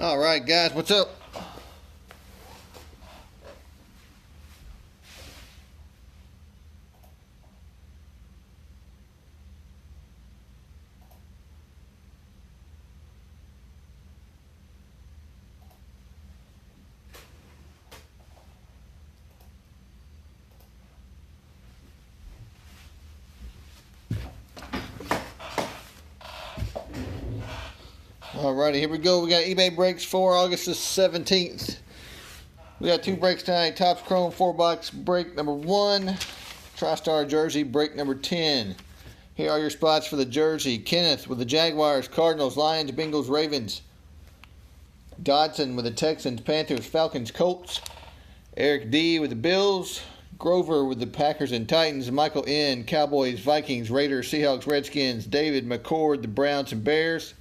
All right, guys, what's up? Alrighty, here we go. We got eBay breaks for August the 17th. We got 2 breaks tonight. Topps Chrome 4-box break number 1. TriStar jersey break number 10. Here are your spots for the jersey. Kenneth with the Jaguars, Cardinals, Lions, Bengals, Ravens. Dodson with the Texans, Panthers, Falcons, Colts. Eric D with the Bills. Grover with the Packers and Titans. Michael N, Cowboys, Vikings, Raiders, Seahawks, Redskins. David McCord, the Browns and Bears.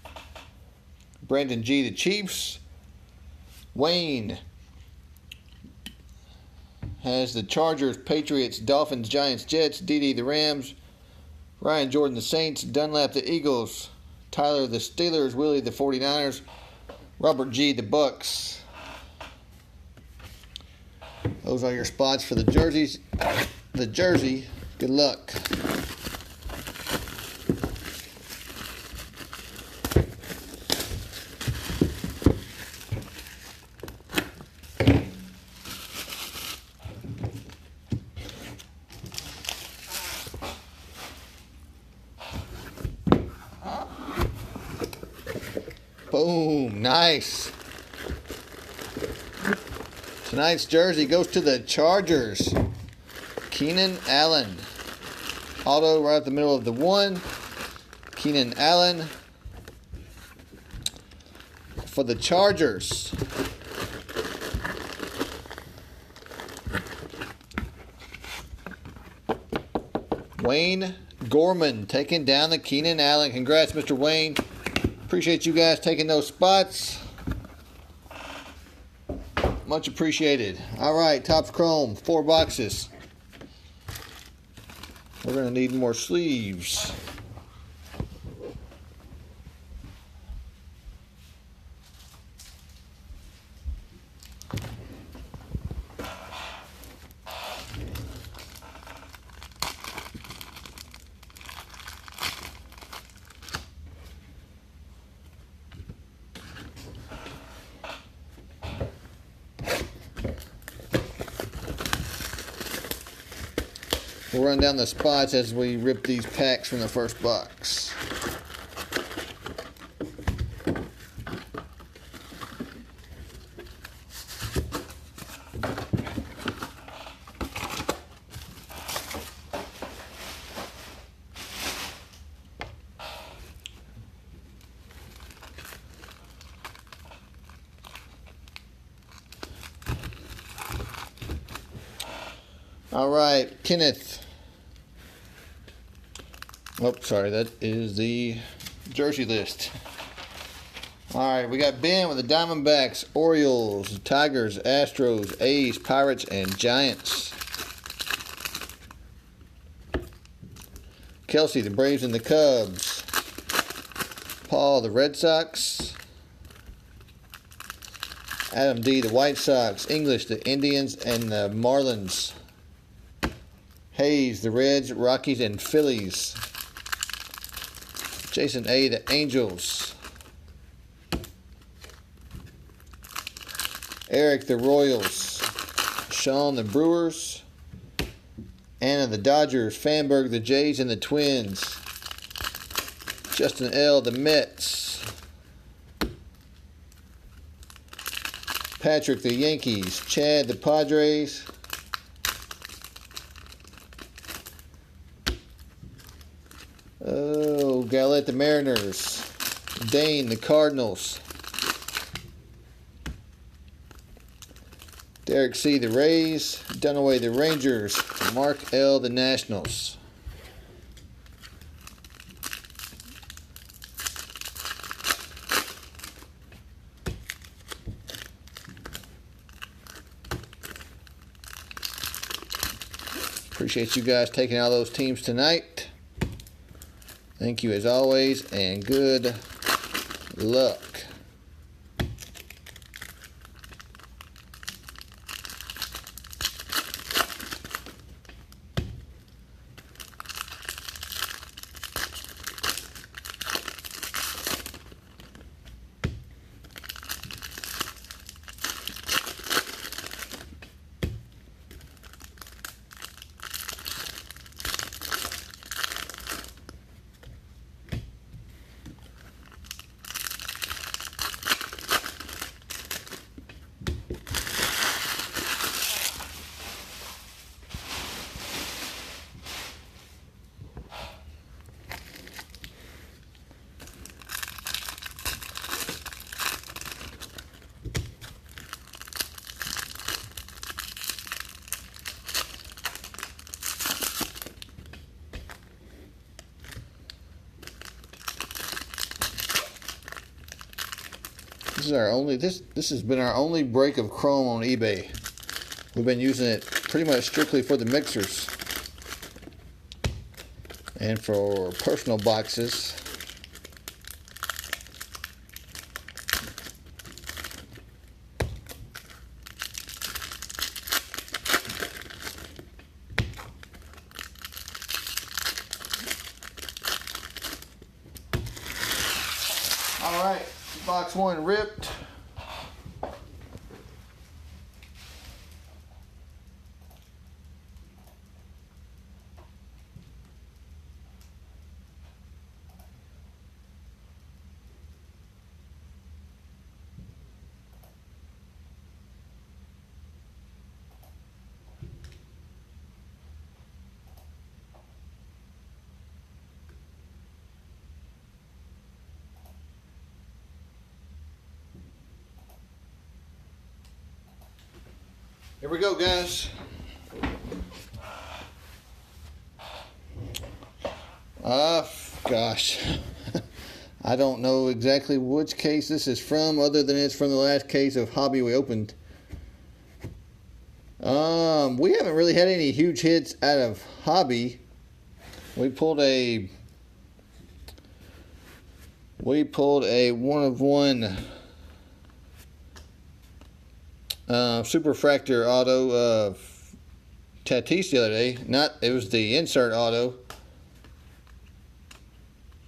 Brandon G, the Chiefs. Wayne has the Chargers, Patriots, Dolphins, Giants, Jets. DD, the Rams. Ryan Jordan, the Saints. Dunlap, the Eagles. Tyler, the Steelers. Willie, the 49ers. Robert G, the Bucks. Those are your spots for the jerseys. The jersey. Good luck. Boom, nice. Tonight's jersey goes to the Chargers. Keenan Allen. Auto right at the middle of the 1. Keenan Allen for the Chargers. Wayne Gorman taking down the Keenan Allen. Congrats, Mr. Wayne. Appreciate you guys taking those spots. Much appreciated. All right, Topps Chrome, 4 boxes. We're going to need more sleeves. We'll run down the spots as we rip these packs from the first box. All right, Kenneth. Oh, sorry, that is the jersey list. All right, we got Ben with the Diamondbacks, Orioles, Tigers, Astros, A's, Pirates, and Giants. Kelsey, the Braves and the Cubs. Paul, the Red Sox. Adam D, the White Sox. English, the Indians and the Marlins. Hayes, the Reds, Rockies, and Phillies. Jason A, the Angels. Eric, the Royals. Sean, the Brewers. Anna, the Dodgers. Fanberg, the Jays, and the Twins. Justin L, the Mets. Patrick, the Yankees. Chad, the Padres. Oh, Galette, the Mariners. Dane, the Cardinals. Derek C, the Rays. Dunaway, the Rangers. Mark L, the Nationals. Appreciate you guys taking all those teams tonight. Thank you as always, and good luck. This is our only this has been our only break of chrome on eBay. We've been using it pretty much strictly for the mixers and for personal boxes. Alright, box one ripped. Here we go, guys. Gosh. I don't know exactly which case this is from, other than it's from the last case of Hobby we opened. We haven't really had any huge hits out of Hobby. We pulled a one of one Superfractor auto of Tatis the other day. It was the insert auto.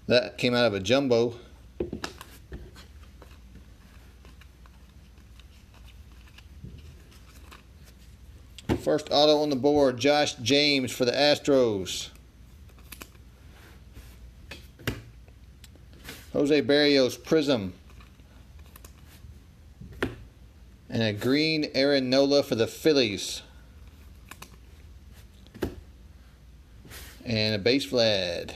That came out of a jumbo. First auto on the board, Josh James for the Astros. Jose Barrios Prism. And a green Aaron Nola for the Phillies. And a base Vlad.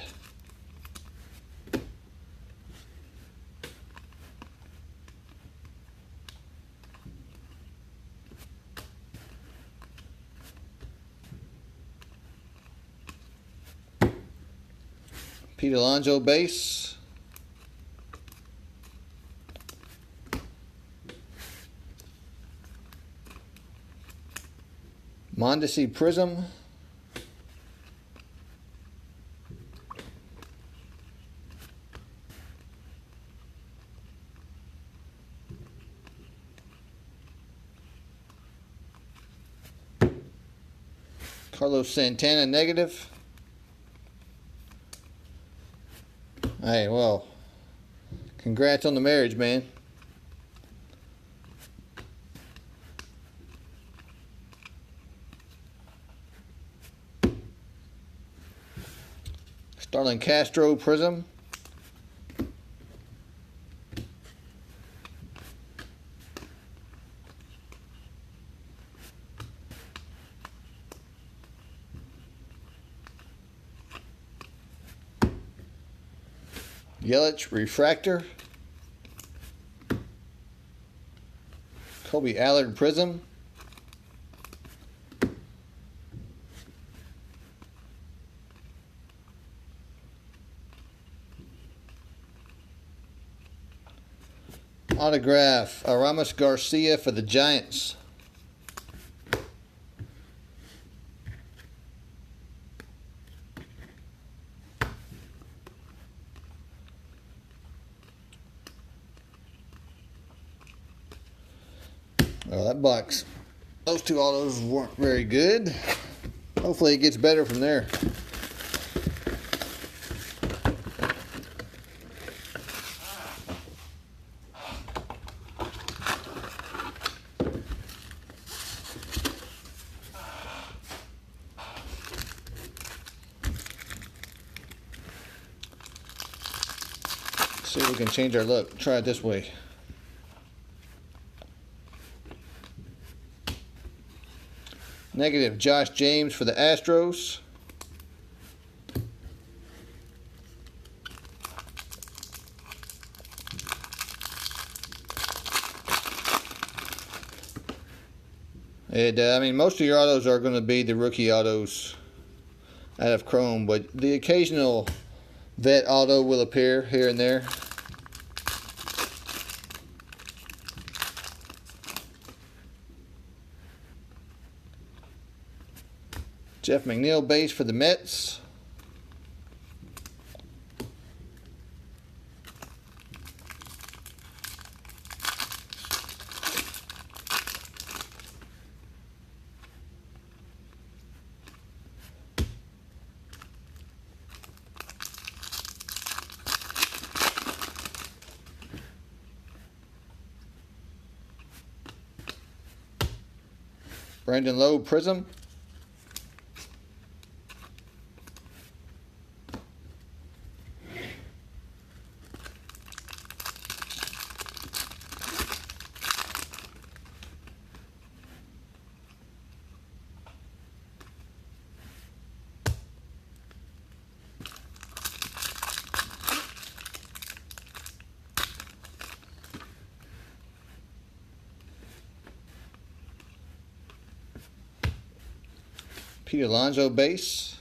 Pete Alonso base. Mondesi Prism. Carlos Santana negative. Hey, well, congrats on the marriage, man. Starlin Castro Prism. Yelich Refractor. Kobe Allard Prism. Autograph Aramis Garcia for the Giants. Well, that box, those two autos weren't very good. Hopefully it gets better from there. See if we can change our look. Try it this way. Negative Josh James for the Astros. I mean, most of your autos are going to be the rookie autos out of Chrome, but the occasional vet auto will appear here and there. Jeff McNeil base for the Mets. Brandon Lowe Prism. Pete Alonso base.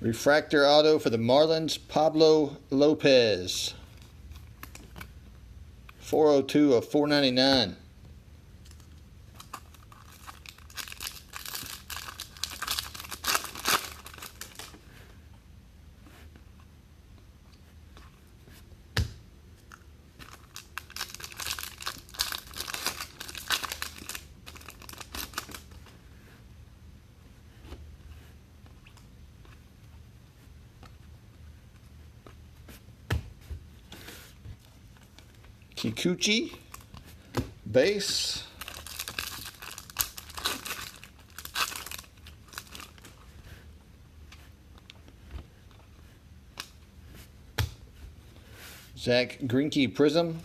Refractor auto for the Marlins, Pablo Lopez. 402 of 499. Kikuchi base. Zach Greinke Prism.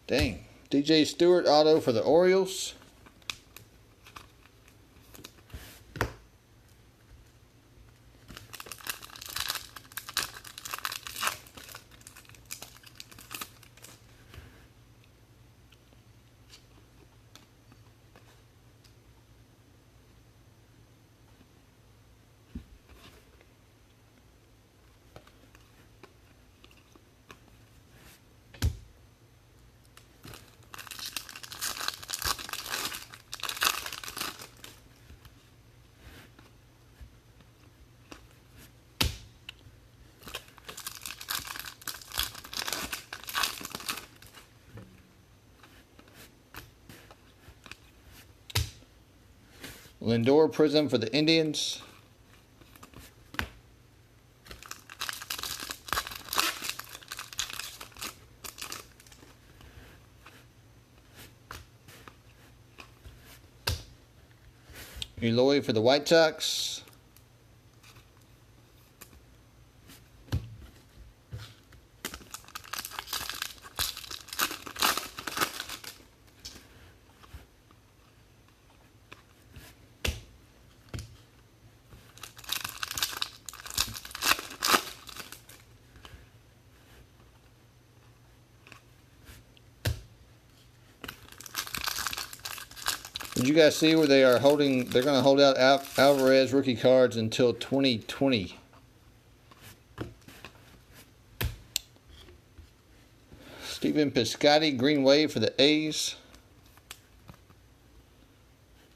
Dang. DJ Stewart auto for the Orioles. Lindor Prism for the Indians. Eloy for the White Sox. Did you guys see where they are holding? They're going to hold out Alvarez rookie cards until 2020. Stephen Piscotty, Green Wave for the A's.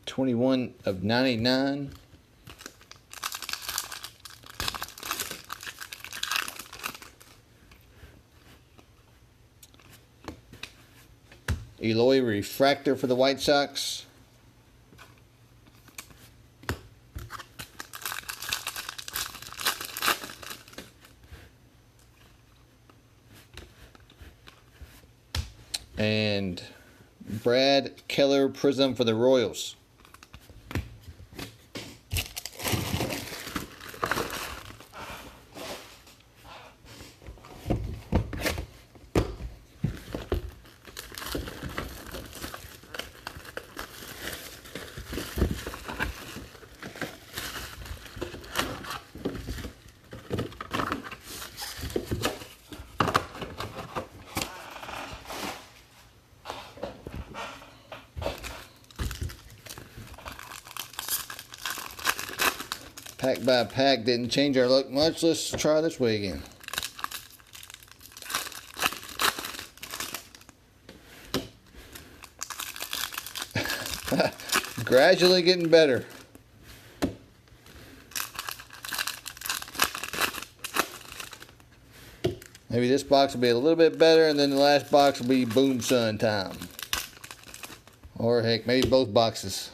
21 of 99. Eloy Refractor for the White Sox. and Brad Keller Prism for the Royals. Pack by pack didn't change our luck much. Let's try this way again. Gradually getting better. Maybe this box will be a little bit better, and then the last box will be boom sun time. Or heck, maybe both boxes.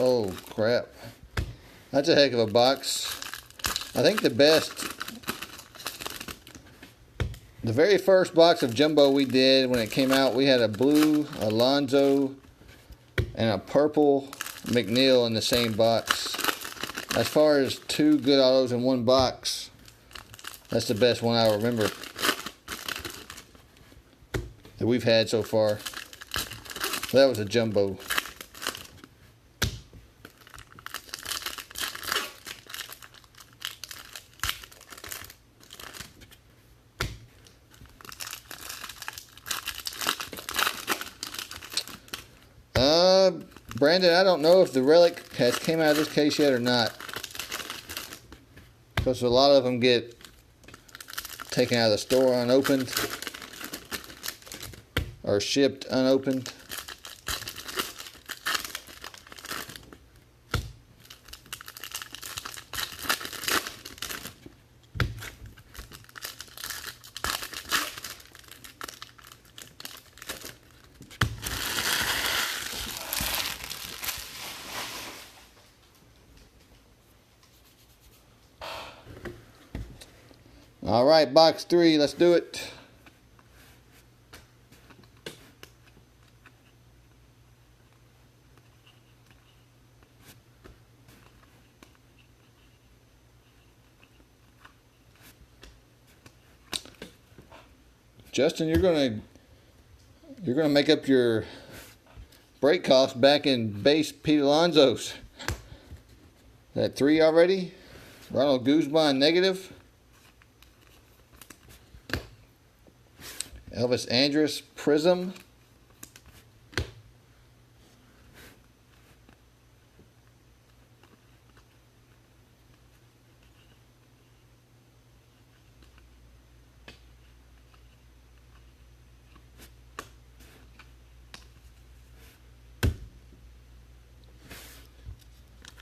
Oh crap. That's a heck of a box. I think the very first box of Jumbo we did when it came out, we had a blue Alonso and a purple McNeil in the same box. As far as two good autos in one box, that's the best one I remember that we've had so far. That was a Jumbo. Brandon, I don't know if the relic has came out of this case yet or not, because a lot of them get taken out of the store unopened or shipped unopened. All right, box 3, let's do it. Justin, you're gonna make up your break cost back in base Pete Alonso's. That 3 already? Ronald Guzman negative. Elvis Andrus Prism.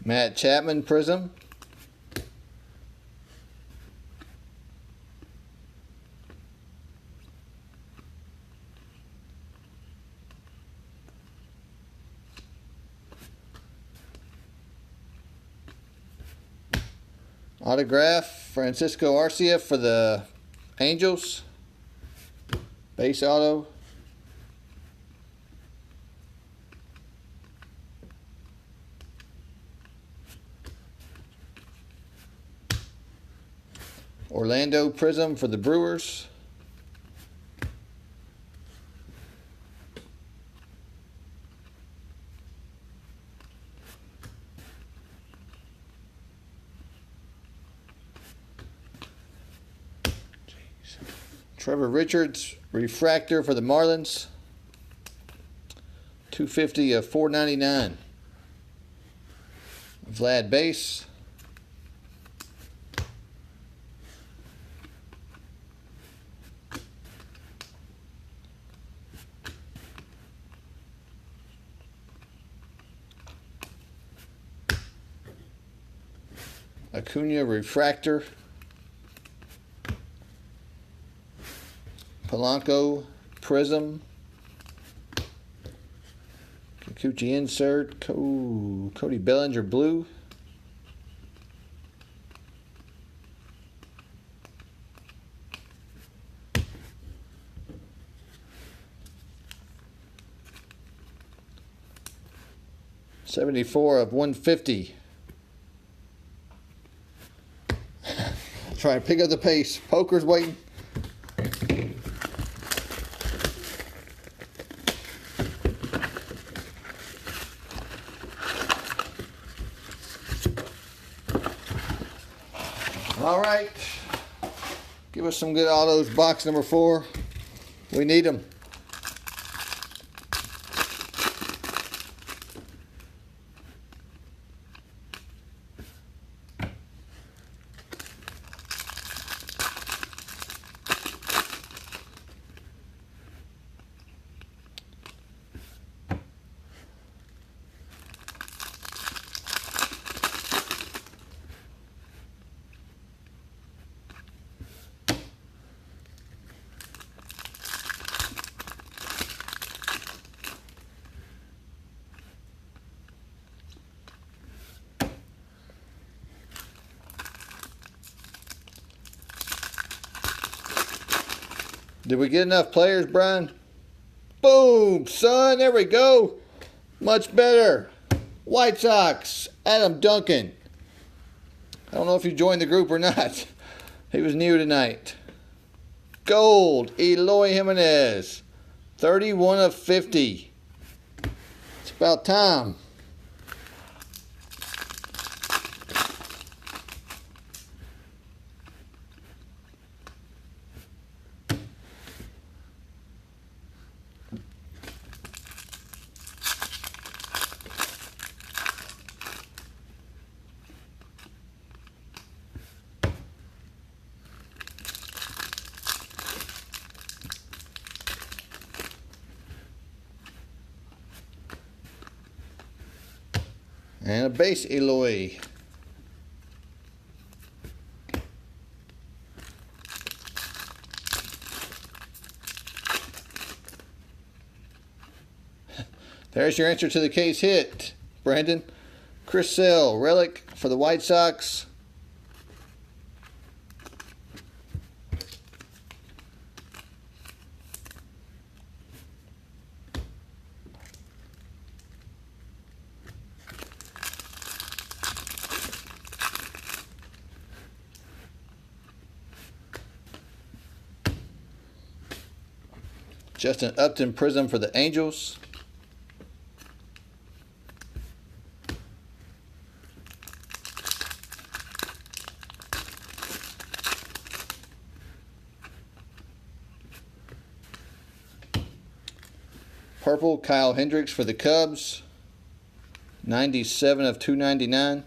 Matt Chapman Prism. Autograph, Francisco Arcia for the Angels. Base auto. Orlando Prism for the Brewers. Trevor Richards, refractor for the Marlins. 250 of 499. Vlad base. Acuna refractor. Polanco prism. Kikuchi insert. Cody Bellinger blue. .74 of 150. Try to pick up the pace. Poker's waiting. All right. Give us some good autos. Box number 4. We need them. Did we get enough players, Brian? Boom, son. There we go. Much better. White Sox, Adam Duncan. I don't know if you joined the group or not. He was new tonight. Gold, Eloy Jimenez. 31 of 50. It's about time. And a base Eloy. There's your answer to the case hit, Brandon. Chris Sale, relic for the White Sox. Justin Upton prism for the Angels. Purple, Kyle Hendricks for the Cubs. 97 of 299.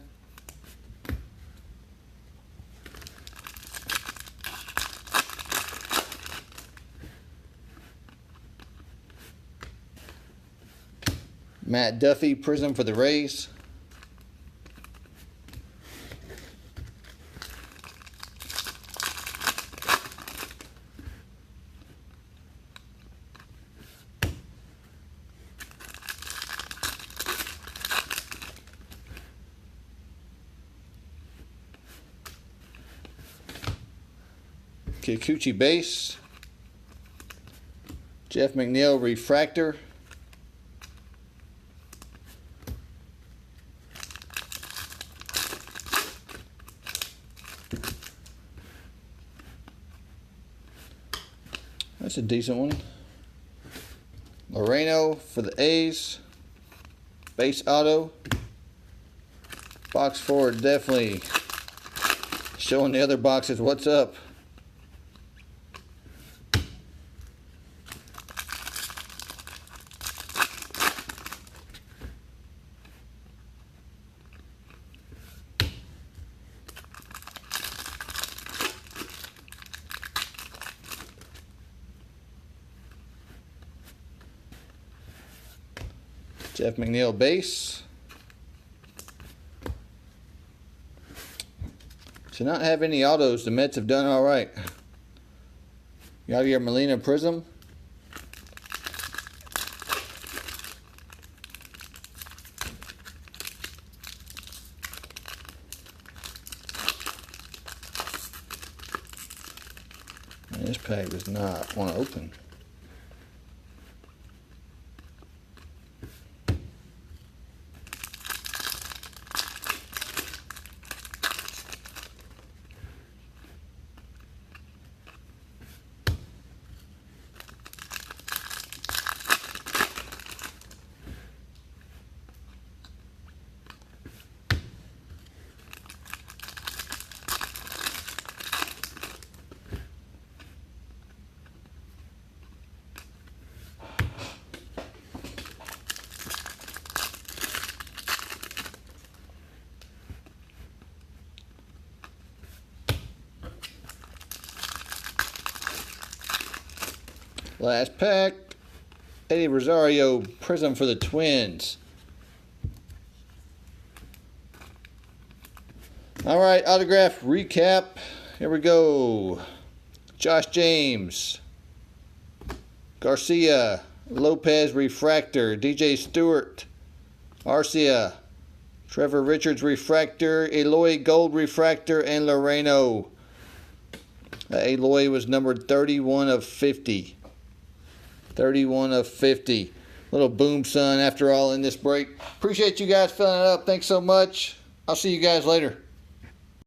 Matt Duffy, prism for the Rays. Kikuchi base. Jeff McNeil refractor. That's a decent one. Moreno for the A's. Base auto. Box 4 definitely showing the other boxes what's up. Jeff McNeil base. To not have any autos, the Mets have done all right. Yadier Molina Prism. And this pack does not want to open. Last pack, Eddie Rosario Prism for the Twins. All right, autograph recap. Here we go. Josh James, Garcia, Lopez Refractor, DJ Stewart, Arcia, Trevor Richards Refractor, Eloy Gold Refractor, and Loreno. Eloy was numbered 31 of 50. 31 of 50. Little boom sun after all in this break. Appreciate you guys filling it up. Thanks so much. I'll see you guys later.